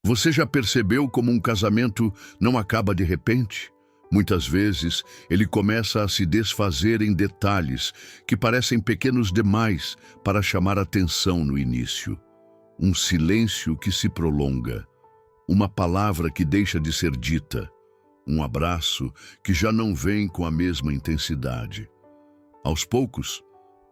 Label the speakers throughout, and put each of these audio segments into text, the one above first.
Speaker 1: Você já percebeu como um casamento não acaba de repente? Muitas vezes, ele começa a se desfazer em detalhes que parecem pequenos demais para chamar atenção no início. Um silêncio que se prolonga, uma palavra que deixa de ser dita, um abraço que já não vem com a mesma intensidade. Aos poucos,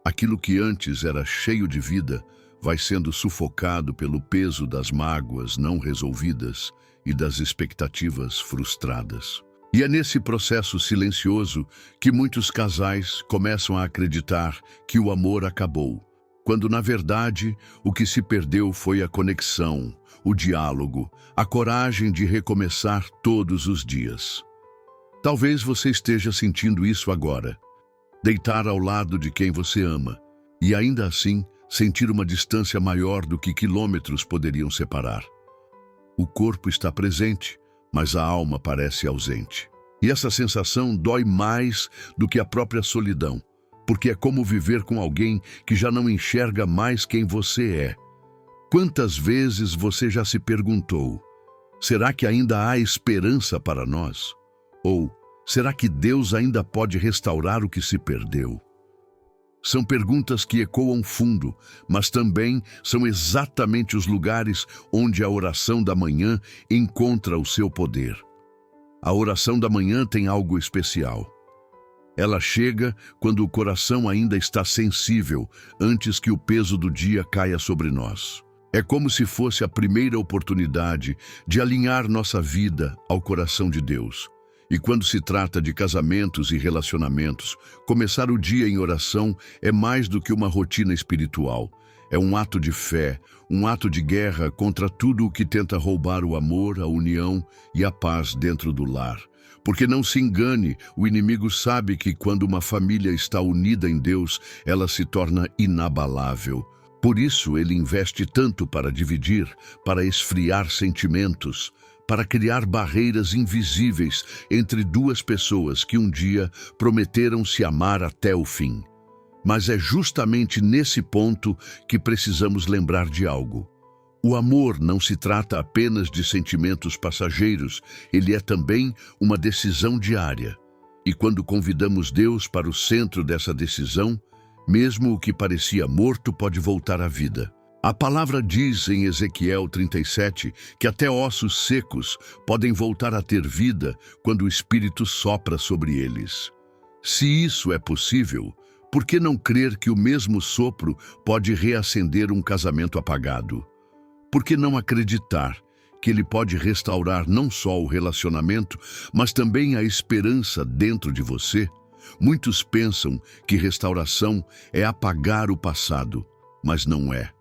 Speaker 1: aquilo que antes era cheio de vida vai sendo sufocado pelo peso das mágoas não resolvidas e das expectativas frustradas. E é nesse processo silencioso que muitos casais começam a acreditar que o amor acabou, quando na verdade o que se perdeu foi a conexão, o diálogo, a coragem de recomeçar todos os dias. Talvez você esteja sentindo isso agora, deitar ao lado de quem você ama, e ainda assim sentir uma distância maior do que quilômetros poderiam separar. O corpo está presente, mas a alma parece ausente. E essa sensação dói mais do que a própria solidão, porque é como viver com alguém que já não enxerga mais quem você é. Quantas vezes você já se perguntou: será que ainda há esperança para nós? Ou será que Deus ainda pode restaurar o que se perdeu? São perguntas que ecoam fundo, mas também são exatamente os lugares onde a oração da manhã encontra o seu poder. A oração da manhã tem algo especial. Ela chega quando o coração ainda está sensível, antes que o peso do dia caia sobre nós. É como se fosse a primeira oportunidade de alinhar nossa vida ao coração de Deus. E quando se trata de casamentos e relacionamentos, começar o dia em oração é mais do que uma rotina espiritual. É um ato de fé, um ato de guerra contra tudo o que tenta roubar o amor, a união e a paz dentro do lar. Porque não se engane, o inimigo sabe que quando uma família está unida em Deus, ela se torna inabalável. Por isso ele investe tanto para dividir, para esfriar sentimentos, para criar barreiras invisíveis entre duas pessoas que um dia prometeram se amar até o fim. Mas é justamente nesse ponto que precisamos lembrar de algo. O amor não se trata apenas de sentimentos passageiros, ele é também uma decisão diária. E quando convidamos Deus para o centro dessa decisão, mesmo o que parecia morto pode voltar à vida. A palavra diz em Ezequiel 37 que até ossos secos podem voltar a ter vida quando o Espírito sopra sobre eles. Se isso é possível, por que não crer que o mesmo sopro pode reacender um casamento apagado? Por que não acreditar que ele pode restaurar não só o relacionamento, mas também a esperança dentro de você? Muitos pensam que restauração é apagar o passado, mas não é.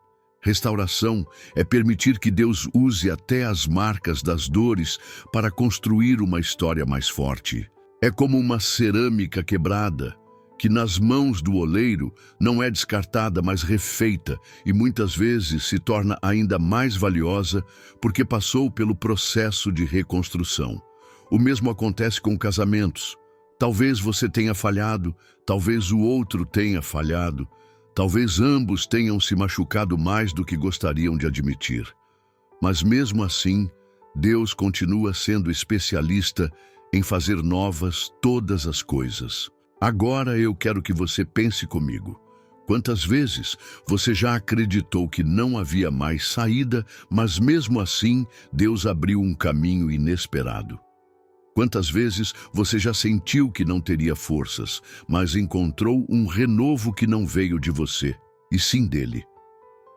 Speaker 1: Restauração é permitir que Deus use até as marcas das dores para construir uma história mais forte. É como uma cerâmica quebrada, que nas mãos do oleiro não é descartada, mas refeita, e muitas vezes se torna ainda mais valiosa porque passou pelo processo de reconstrução. O mesmo acontece com casamentos. Talvez você tenha falhado, talvez o outro tenha falhado, talvez ambos tenham se machucado mais do que gostariam de admitir. Mas mesmo assim, Deus continua sendo especialista em fazer novas todas as coisas. Agora eu quero que você pense comigo. Quantas vezes você já acreditou que não havia mais saída, mas mesmo assim Deus abriu um caminho inesperado? Quantas vezes você já sentiu que não teria forças, mas encontrou um renovo que não veio de você, e sim dele?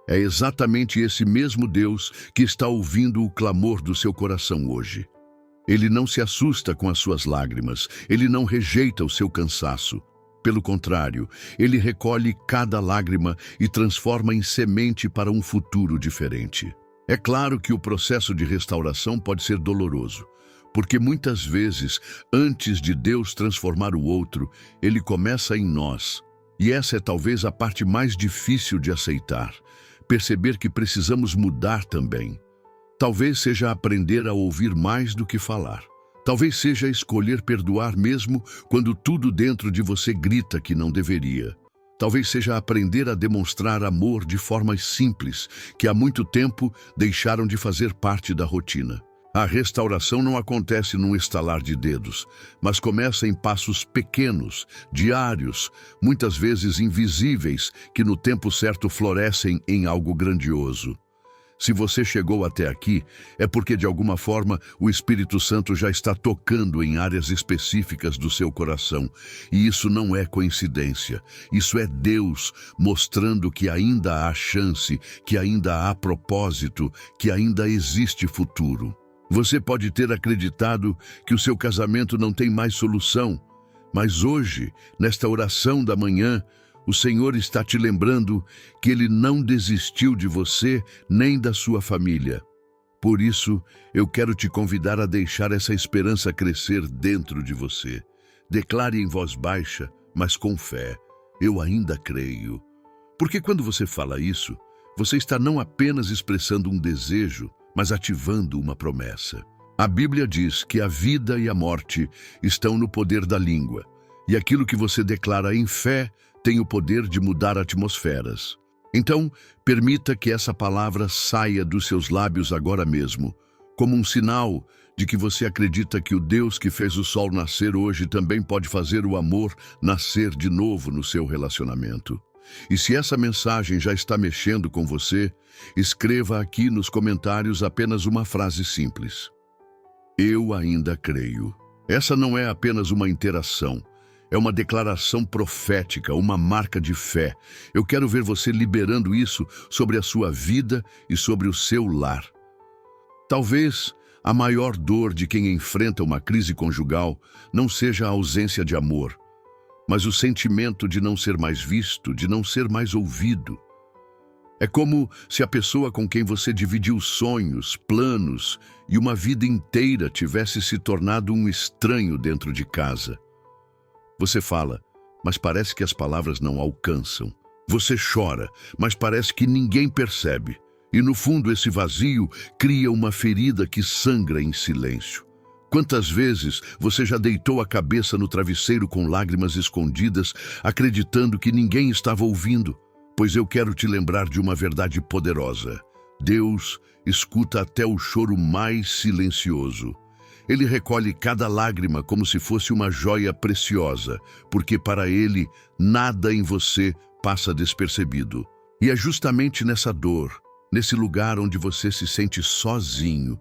Speaker 1: É exatamente esse mesmo Deus que está ouvindo o clamor do seu coração hoje. Ele não se assusta com as suas lágrimas, ele não rejeita o seu cansaço. Pelo contrário, ele recolhe cada lágrima e transforma em semente para um futuro diferente. É claro que o processo de restauração pode ser doloroso, porque muitas vezes, antes de Deus transformar o outro, ele começa em nós. E essa é talvez a parte mais difícil de aceitar, perceber que precisamos mudar também. Talvez seja aprender a ouvir mais do que falar. Talvez seja escolher perdoar mesmo quando tudo dentro de você grita que não deveria. Talvez seja aprender a demonstrar amor de formas simples, que há muito tempo deixaram de fazer parte da rotina. A restauração não acontece num estalar de dedos, mas começa em passos pequenos, diários, muitas vezes invisíveis, que no tempo certo florescem em algo grandioso. Se você chegou até aqui, é porque de alguma forma o Espírito Santo já está tocando em áreas específicas do seu coração. E isso não é coincidência. Isso é Deus mostrando que ainda há chance, que ainda há propósito, que ainda existe futuro. Você pode ter acreditado que o seu casamento não tem mais solução, mas hoje, nesta oração da manhã, o Senhor está te lembrando que Ele não desistiu de você nem da sua família. Por isso, eu quero te convidar a deixar essa esperança crescer dentro de você. Declare em voz baixa, mas com fé: eu ainda creio. Porque quando você fala isso, você está não apenas expressando um desejo, mas ativando uma promessa. A Bíblia diz que a vida e a morte estão no poder da língua, e aquilo que você declara em fé tem o poder de mudar atmosferas. Então, permita que essa palavra saia dos seus lábios agora mesmo, como um sinal de que você acredita que o Deus que fez o sol nascer hoje também pode fazer o amor nascer de novo no seu relacionamento. E se essa mensagem já está mexendo com você, escreva aqui nos comentários apenas uma frase simples: eu ainda creio. Essa não é apenas uma interação. É uma declaração profética, uma marca de fé. Eu quero ver você liberando isso sobre a sua vida e sobre o seu lar. Talvez a maior dor de quem enfrenta uma crise conjugal não seja a ausência de amor, mas o sentimento de não ser mais visto, de não ser mais ouvido. É como se a pessoa com quem você dividiu sonhos, planos e uma vida inteira tivesse se tornado um estranho dentro de casa. Você fala, mas parece que as palavras não alcançam. Você chora, mas parece que ninguém percebe. E no fundo esse vazio cria uma ferida que sangra em silêncio. Quantas vezes você já deitou a cabeça no travesseiro com lágrimas escondidas, acreditando que ninguém estava ouvindo? Pois eu quero te lembrar de uma verdade poderosa. Deus escuta até o choro mais silencioso. Ele recolhe cada lágrima como se fosse uma joia preciosa, porque para Ele nada em você passa despercebido. E é justamente nessa dor, nesse lugar onde você se sente sozinho,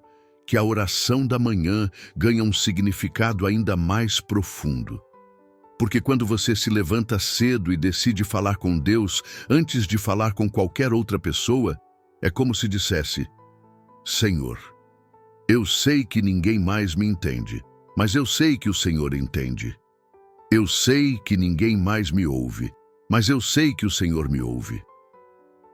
Speaker 1: que a oração da manhã ganha um significado ainda mais profundo. Porque quando você se levanta cedo e decide falar com Deus antes de falar com qualquer outra pessoa, é como se dissesse: Senhor, eu sei que ninguém mais me entende, mas eu sei que o Senhor entende. Eu sei que ninguém mais me ouve, mas eu sei que o Senhor me ouve.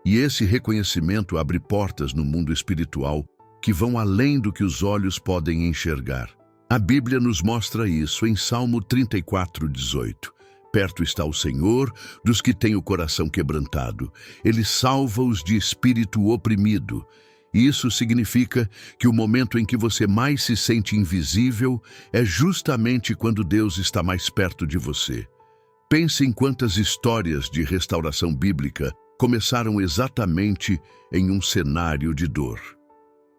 Speaker 1: E esse reconhecimento abre portas no mundo espiritual que vão além do que os olhos podem enxergar. A Bíblia nos mostra isso em Salmo 34:18. Perto está o Senhor dos que têm o coração quebrantado. Ele salva-os de espírito oprimido. E isso significa que o momento em que você mais se sente invisível é justamente quando Deus está mais perto de você. Pense em quantas histórias de restauração bíblica começaram exatamente em um cenário de dor.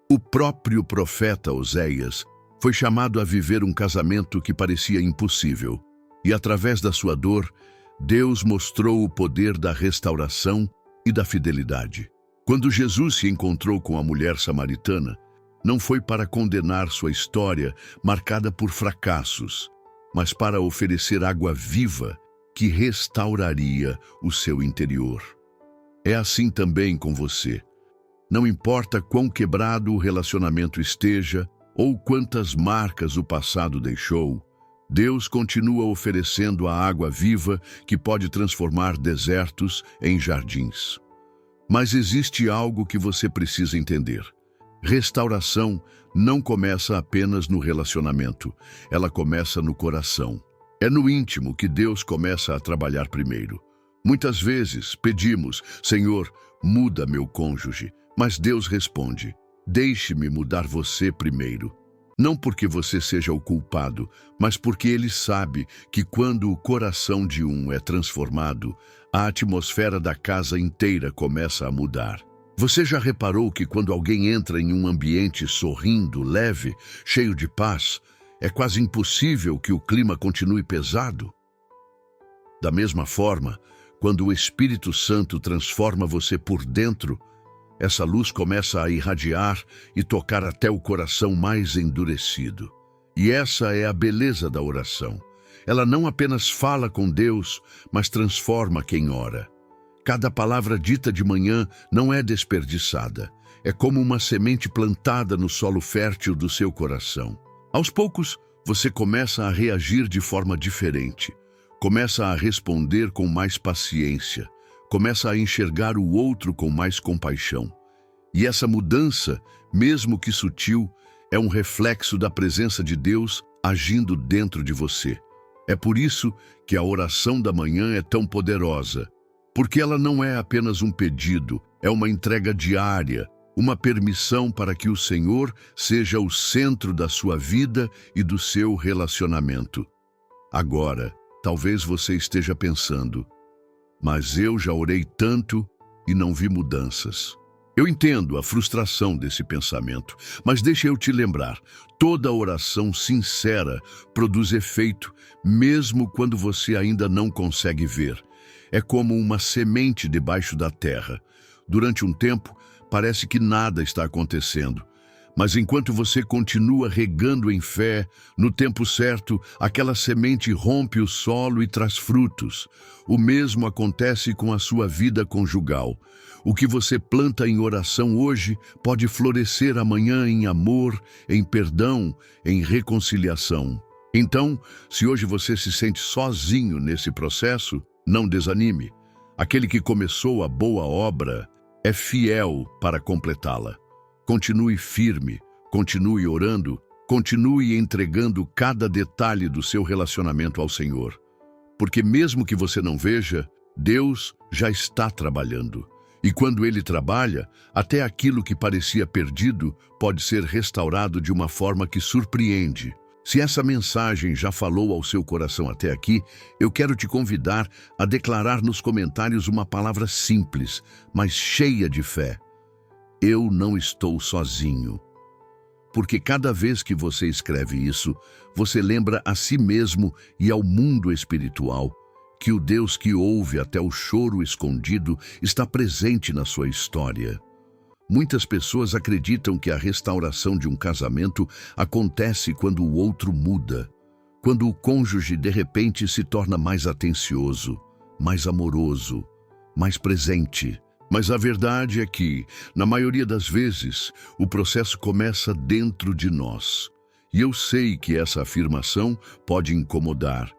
Speaker 1: O próprio profeta Oséias foi chamado a viver um casamento que parecia impossível. E através da sua dor, Deus mostrou o poder da restauração e da fidelidade. Quando Jesus se encontrou com a mulher samaritana, não foi para condenar sua história marcada por fracassos, mas para oferecer água viva que restauraria o seu interior. É assim também com você. Não importa quão quebrado o relacionamento esteja ou quantas marcas o passado deixou, Deus continua oferecendo a água viva que pode transformar desertos em jardins. Mas existe algo que você precisa entender. Restauração não começa apenas no relacionamento, ela começa no coração. É no íntimo que Deus começa a trabalhar primeiro. Muitas vezes pedimos: Senhor, muda meu cônjuge, mas Deus responde: deixe-me mudar você primeiro. Não porque você seja o culpado, mas porque ele sabe que quando o coração de um é transformado, a atmosfera da casa inteira começa a mudar. Você já reparou que quando alguém entra em um ambiente sorrindo, leve, cheio de paz, é quase impossível que o clima continue pesado? Da mesma forma, quando o Espírito Santo transforma você por dentro, essa luz começa a irradiar e tocar até o coração mais endurecido. E essa é a beleza da oração. Ela não apenas fala com Deus, mas transforma quem ora. Cada palavra dita de manhã não é desperdiçada. É como uma semente plantada no solo fértil do seu coração. Aos poucos, você começa a reagir de forma diferente. Começa a responder com mais paciência. Começa a enxergar o outro com mais compaixão. E essa mudança, mesmo que sutil, é um reflexo da presença de Deus agindo dentro de você. É por isso que a oração da manhã é tão poderosa, porque ela não é apenas um pedido, é uma entrega diária, uma permissão para que o Senhor seja o centro da sua vida e do seu relacionamento. Agora, talvez você esteja pensando, mas eu já orei tanto e não vi mudanças. Eu entendo a frustração desse pensamento, mas deixa eu te lembrar, toda oração sincera produz efeito, mesmo quando você ainda não consegue ver. É como uma semente debaixo da terra. Durante um tempo, parece que nada está acontecendo. Mas enquanto você continua regando em fé, no tempo certo, aquela semente rompe o solo e traz frutos. O mesmo acontece com a sua vida conjugal. O que você planta em oração hoje pode florescer amanhã em amor, em perdão, em reconciliação. Então, se hoje você se sente sozinho nesse processo, não desanime. Aquele que começou a boa obra é fiel para completá-la. Continue firme, continue orando, continue entregando cada detalhe do seu relacionamento ao Senhor. Porque mesmo que você não veja, Deus já está trabalhando. E quando Ele trabalha, até aquilo que parecia perdido pode ser restaurado de uma forma que surpreende. Se essa mensagem já falou ao seu coração até aqui, eu quero te convidar a declarar nos comentários uma palavra simples, mas cheia de fé. Eu não estou sozinho. Porque cada vez que você escreve isso, você lembra a si mesmo e ao mundo espiritual que o Deus que ouve até o choro escondido está presente na sua história. Muitas pessoas acreditam que a restauração de um casamento acontece quando o outro muda, quando o cônjuge de repente se torna mais atencioso, mais amoroso, mais presente. Mas a verdade é que, na maioria das vezes, o processo começa dentro de nós. E eu sei que essa afirmação pode incomodar,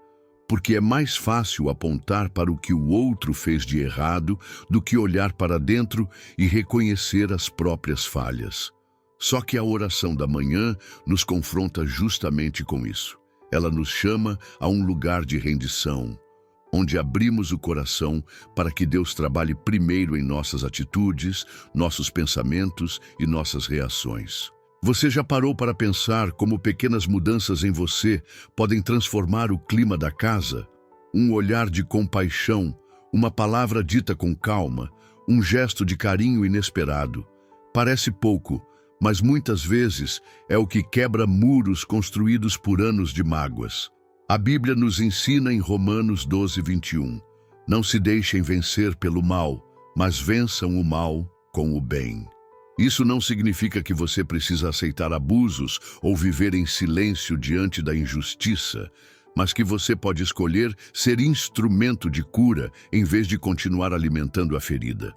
Speaker 1: porque é mais fácil apontar para o que o outro fez de errado do que olhar para dentro e reconhecer as próprias falhas. Só que a oração da manhã nos confronta justamente com isso. Ela nos chama a um lugar de rendição, onde abrimos o coração para que Deus trabalhe primeiro em nossas atitudes, nossos pensamentos e nossas reações. Você já parou para pensar como pequenas mudanças em você podem transformar o clima da casa? Um olhar de compaixão, uma palavra dita com calma, um gesto de carinho inesperado. Parece pouco, mas muitas vezes é o que quebra muros construídos por anos de mágoas. A Bíblia nos ensina em Romanos 12:21. Não se deixem vencer pelo mal, mas vençam o mal com o bem. Isso não significa que você precisa aceitar abusos ou viver em silêncio diante da injustiça, mas que você pode escolher ser instrumento de cura em vez de continuar alimentando a ferida.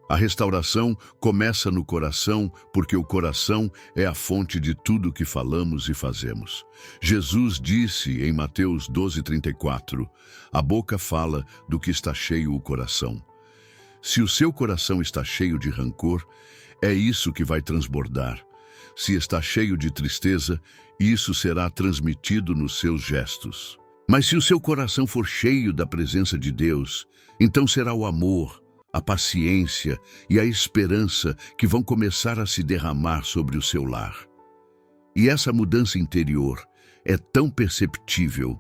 Speaker 1: A restauração começa no coração, porque o coração é a fonte de tudo que falamos e fazemos. Jesus disse em Mateus 12:34, a boca fala do que está cheio o coração. Se o seu coração está cheio de rancor, é isso que vai transbordar. Se está cheio de tristeza, isso será transmitido nos seus gestos. Mas se o seu coração for cheio da presença de Deus, então será o amor, a paciência e a esperança que vão começar a se derramar sobre o seu lar. E essa mudança interior é tão perceptível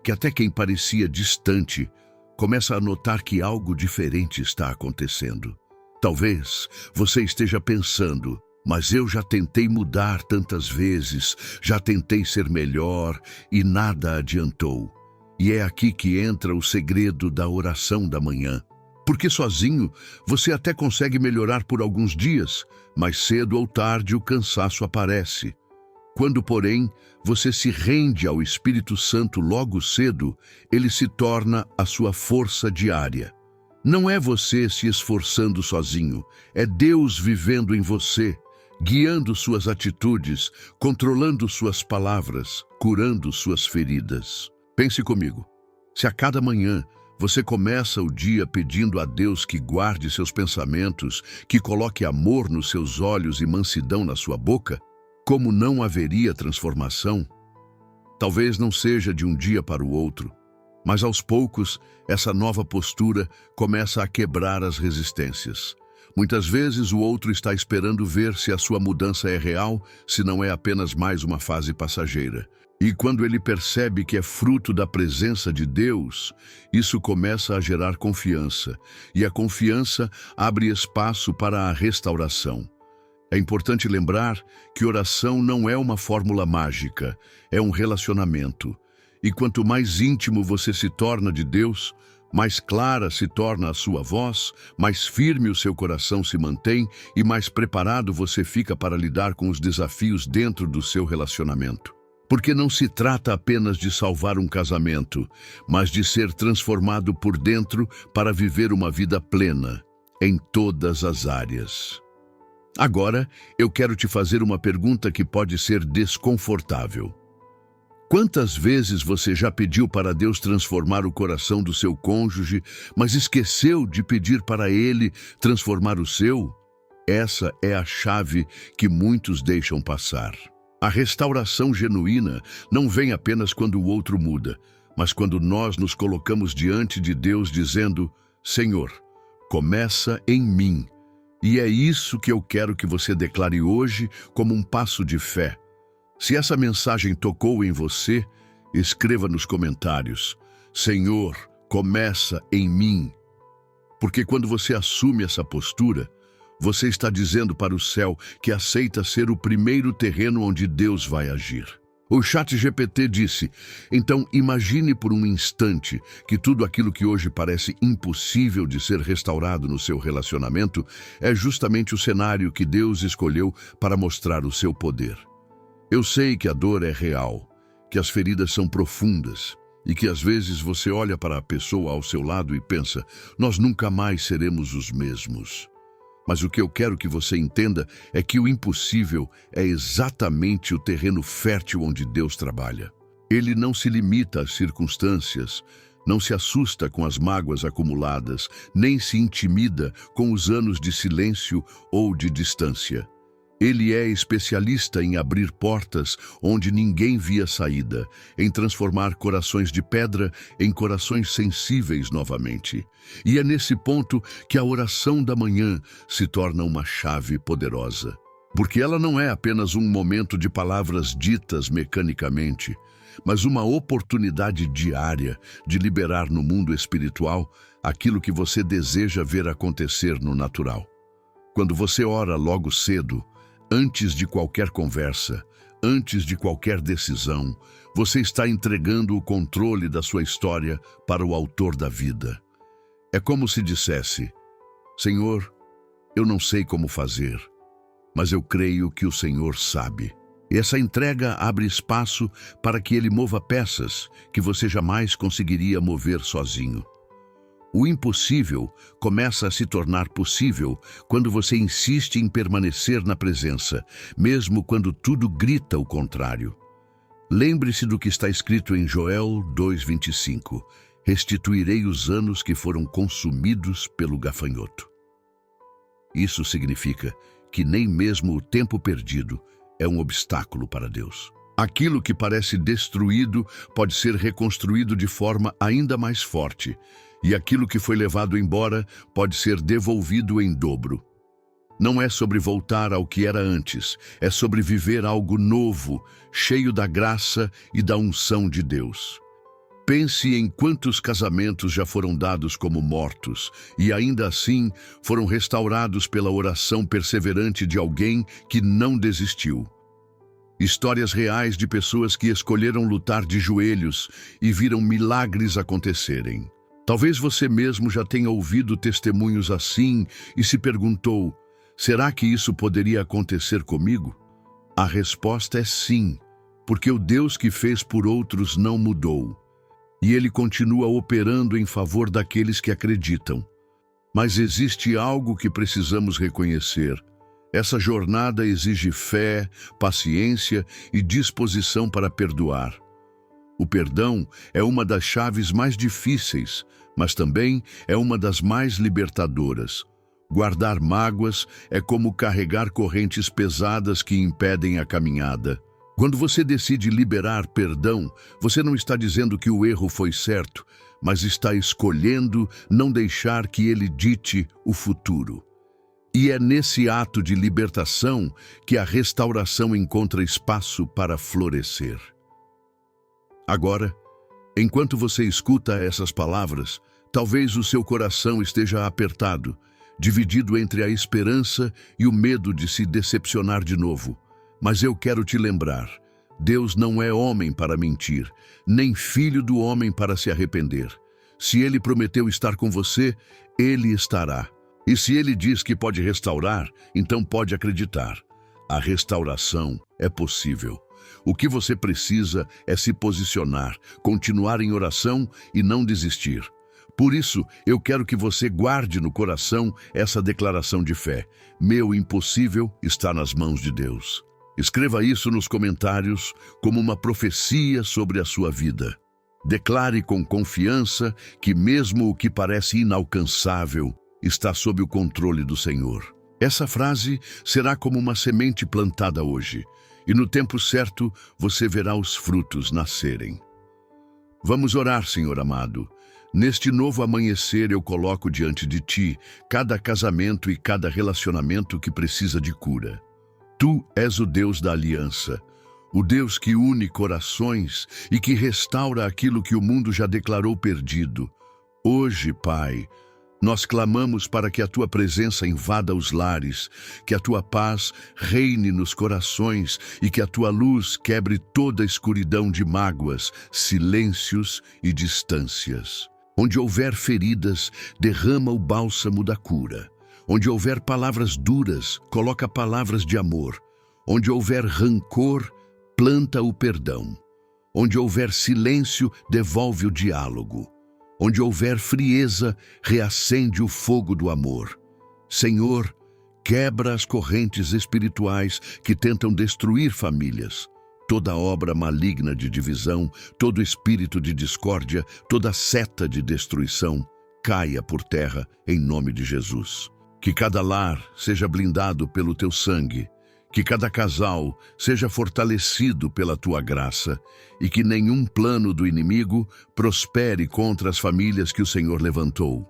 Speaker 1: que até quem parecia distante começa a notar que algo diferente está acontecendo. Talvez você esteja pensando, mas eu já tentei mudar tantas vezes, já tentei ser melhor e nada adiantou. E é aqui que entra o segredo da oração da manhã. Porque sozinho você até consegue melhorar por alguns dias, mas cedo ou tarde o cansaço aparece. Quando, porém, você se rende ao Espírito Santo logo cedo, ele se torna a sua força diária. Não é você se esforçando sozinho, é Deus vivendo em você, guiando suas atitudes, controlando suas palavras, curando suas feridas. Pense comigo, se a cada manhã você começa o dia pedindo a Deus que guarde seus pensamentos, que coloque amor nos seus olhos e mansidão na sua boca, como não haveria transformação? Talvez não seja de um dia para o outro, mas aos poucos essa nova postura começa a quebrar as resistências. Muitas vezes o outro está esperando ver se a sua mudança é real, se não é apenas mais uma fase passageira. E quando ele percebe que é fruto da presença de Deus, isso começa a gerar confiança, e a confiança abre espaço para a restauração. É importante lembrar que oração não é uma fórmula mágica, é um relacionamento. E quanto mais íntimo você se torna de Deus, mais clara se torna a sua voz, mais firme o seu coração se mantém e mais preparado você fica para lidar com os desafios dentro do seu relacionamento. Porque não se trata apenas de salvar um casamento, mas de ser transformado por dentro para viver uma vida plena, em todas as áreas. Agora, eu quero te fazer uma pergunta que pode ser desconfortável. Quantas vezes você já pediu para Deus transformar o coração do seu cônjuge, mas esqueceu de pedir para Ele transformar o seu? Essa é a chave que muitos deixam passar. A restauração genuína não vem apenas quando o outro muda, mas quando nós nos colocamos diante de Deus dizendo: Senhor, começa em mim. E é isso que eu quero que você declare hoje como um passo de fé. Se essa mensagem tocou em você, escreva nos comentários: Senhor, começa em mim. Porque quando você assume essa postura, você está dizendo para o céu que aceita ser o primeiro terreno onde Deus vai agir. O ChatGPT disse: então imagine por um instante que tudo aquilo que hoje parece impossível de ser restaurado no seu relacionamento é justamente o cenário que Deus escolheu para mostrar o seu poder. Eu sei que a dor é real, que as feridas são profundas e que às vezes você olha para a pessoa ao seu lado e pensa: nós nunca mais seremos os mesmos. Mas o que eu quero que você entenda é que o impossível é exatamente o terreno fértil onde Deus trabalha. Ele não se limita às circunstâncias, não se assusta com as mágoas acumuladas, nem se intimida com os anos de silêncio ou de distância. Ele é especialista em abrir portas onde ninguém via saída, em transformar corações de pedra em corações sensíveis novamente. E é nesse ponto que a oração da manhã se torna uma chave poderosa. Porque ela não é apenas um momento de palavras ditas mecanicamente, mas uma oportunidade diária de liberar no mundo espiritual aquilo que você deseja ver acontecer no natural. Quando você ora logo cedo, antes de qualquer conversa, antes de qualquer decisão, você está entregando o controle da sua história para o autor da vida. É como se dissesse: Senhor, eu não sei como fazer, mas eu creio que o Senhor sabe. E essa entrega abre espaço para que Ele mova peças que você jamais conseguiria mover sozinho. O impossível começa a se tornar possível quando você insiste em permanecer na presença, mesmo quando tudo grita o contrário. Lembre-se do que está escrito em Joel 2:25. Restituirei os anos que foram consumidos pelo gafanhoto. Isso significa que nem mesmo o tempo perdido é um obstáculo para Deus. Aquilo que parece destruído pode ser reconstruído de forma ainda mais forte, e aquilo que foi levado embora pode ser devolvido em dobro. Não é sobre voltar ao que era antes, é sobre viver algo novo, cheio da graça e da unção de Deus. Pense em quantos casamentos já foram dados como mortos e ainda assim foram restaurados pela oração perseverante de alguém que não desistiu. Histórias reais de pessoas que escolheram lutar de joelhos e viram milagres acontecerem. Talvez você mesmo já tenha ouvido testemunhos assim e se perguntou: será que isso poderia acontecer comigo? A resposta é sim, porque o Deus que fez por outros não mudou. E Ele continua operando em favor daqueles que acreditam. Mas existe algo que precisamos reconhecer. Essa jornada exige fé, paciência e disposição para perdoar. O perdão é uma das chaves mais difíceis, mas também é uma das mais libertadoras. Guardar mágoas é como carregar correntes pesadas que impedem a caminhada. Quando você decide liberar perdão, você não está dizendo que o erro foi certo, mas está escolhendo não deixar que ele dite o futuro. E é nesse ato de libertação que a restauração encontra espaço para florescer. Agora, enquanto você escuta essas palavras, talvez o seu coração esteja apertado, dividido entre a esperança e o medo de se decepcionar de novo. Mas eu quero te lembrar, Deus não é homem para mentir, nem filho do homem para se arrepender. Se Ele prometeu estar com você, Ele estará. E se Ele diz que pode restaurar, então pode acreditar. A restauração é possível. O que você precisa é se posicionar, continuar em oração e não desistir. Por isso, eu quero que você guarde no coração essa declaração de fé. Meu impossível está nas mãos de Deus. Escreva isso nos comentários como uma profecia sobre a sua vida. Declare com confiança que mesmo o que parece inalcançável está sob o controle do Senhor. Essa frase será como uma semente plantada hoje, e no tempo certo você verá os frutos nascerem. Vamos orar, Senhor amado. Neste novo amanhecer eu coloco diante de Ti cada casamento e cada relacionamento que precisa de cura. Tu és o Deus da aliança, o Deus que une corações e que restaura aquilo que o mundo já declarou perdido. Hoje, Pai, nós clamamos para que a Tua presença invada os lares, que a Tua paz reine nos corações e que a Tua luz quebre toda a escuridão de mágoas, silêncios e distâncias. Onde houver feridas, derrama o bálsamo da cura. Onde houver palavras duras, coloca palavras de amor. Onde houver rancor, planta o perdão. Onde houver silêncio, devolve o diálogo. Onde houver frieza, reacende o fogo do amor. Senhor, quebra as correntes espirituais que tentam destruir famílias. Toda obra maligna de divisão, todo espírito de discórdia, toda seta de destruição, caia por terra em nome de Jesus. Que cada lar seja blindado pelo Teu sangue, que cada casal seja fortalecido pela Tua graça e que nenhum plano do inimigo prospere contra as famílias que o Senhor levantou.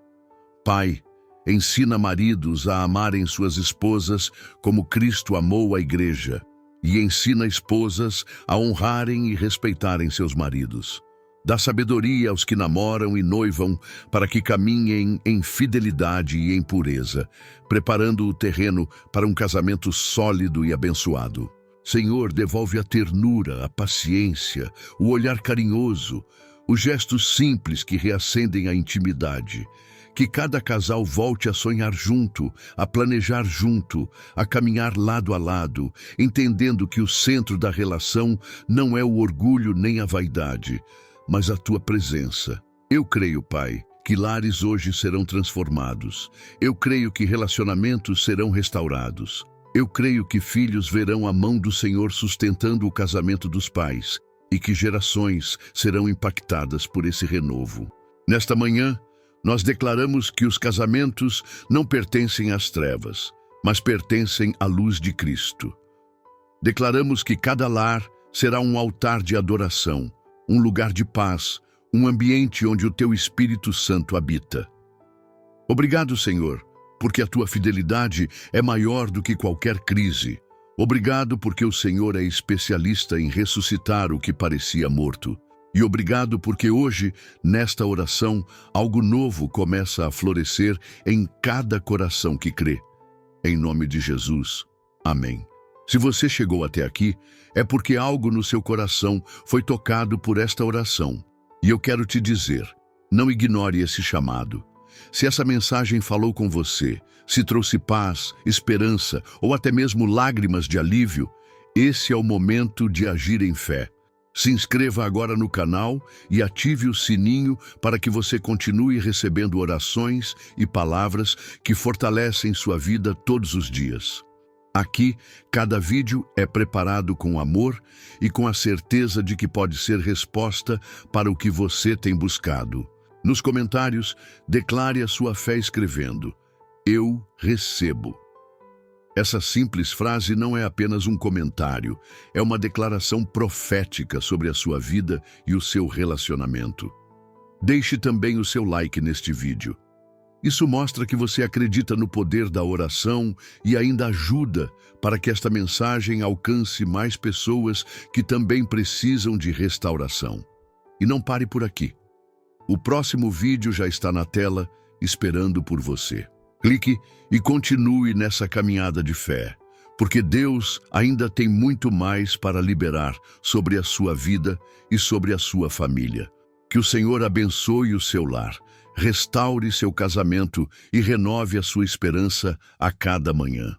Speaker 1: Pai, ensina maridos a amarem suas esposas como Cristo amou a igreja e ensina esposas a honrarem e respeitarem seus maridos. Dá sabedoria aos que namoram e noivam para que caminhem em fidelidade e em pureza, preparando o terreno para um casamento sólido e abençoado. Senhor, devolve a ternura, a paciência, o olhar carinhoso, os gestos simples que reacendem a intimidade. Que cada casal volte a sonhar junto, a planejar junto, a caminhar lado a lado, entendendo que o centro da relação não é o orgulho nem a vaidade, mas a Tua presença. Eu creio, Pai, que lares hoje serão transformados. Eu creio que relacionamentos serão restaurados. Eu creio que filhos verão a mão do Senhor sustentando o casamento dos pais e que gerações serão impactadas por esse renovo. Nesta manhã, nós declaramos que os casamentos não pertencem às trevas, mas pertencem à luz de Cristo. Declaramos que cada lar será um altar de adoração, um lugar de paz, um ambiente onde o Teu Espírito Santo habita. Obrigado, Senhor, porque a tua fidelidade é maior do que qualquer crise. Obrigado porque o Senhor é especialista em ressuscitar o que parecia morto. E obrigado porque hoje, nesta oração, algo novo começa a florescer em cada coração que crê. Em nome de Jesus. Amém. Se você chegou até aqui, é porque algo no seu coração foi tocado por esta oração. E eu quero te dizer, não ignore esse chamado. Se essa mensagem falou com você, se trouxe paz, esperança ou até mesmo lágrimas de alívio, esse é o momento de agir em fé. Se inscreva agora no canal e ative o sininho para que você continue recebendo orações e palavras que fortalecem sua vida todos os dias. Aqui, cada vídeo é preparado com amor e com a certeza de que pode ser resposta para o que você tem buscado. Nos comentários, declare a sua fé escrevendo: "Eu recebo". Essa simples frase não é apenas um comentário, é uma declaração profética sobre a sua vida e o seu relacionamento. Deixe também o seu like neste vídeo. Isso mostra que você acredita no poder da oração e ainda ajuda para que esta mensagem alcance mais pessoas que também precisam de restauração. E não pare por aqui. O próximo vídeo já está na tela, esperando por você. Clique e continue nessa caminhada de fé, porque Deus ainda tem muito mais para liberar sobre a sua vida e sobre a sua família. Que o Senhor abençoe o seu lar, restaure seu casamento e renove a sua esperança a cada manhã.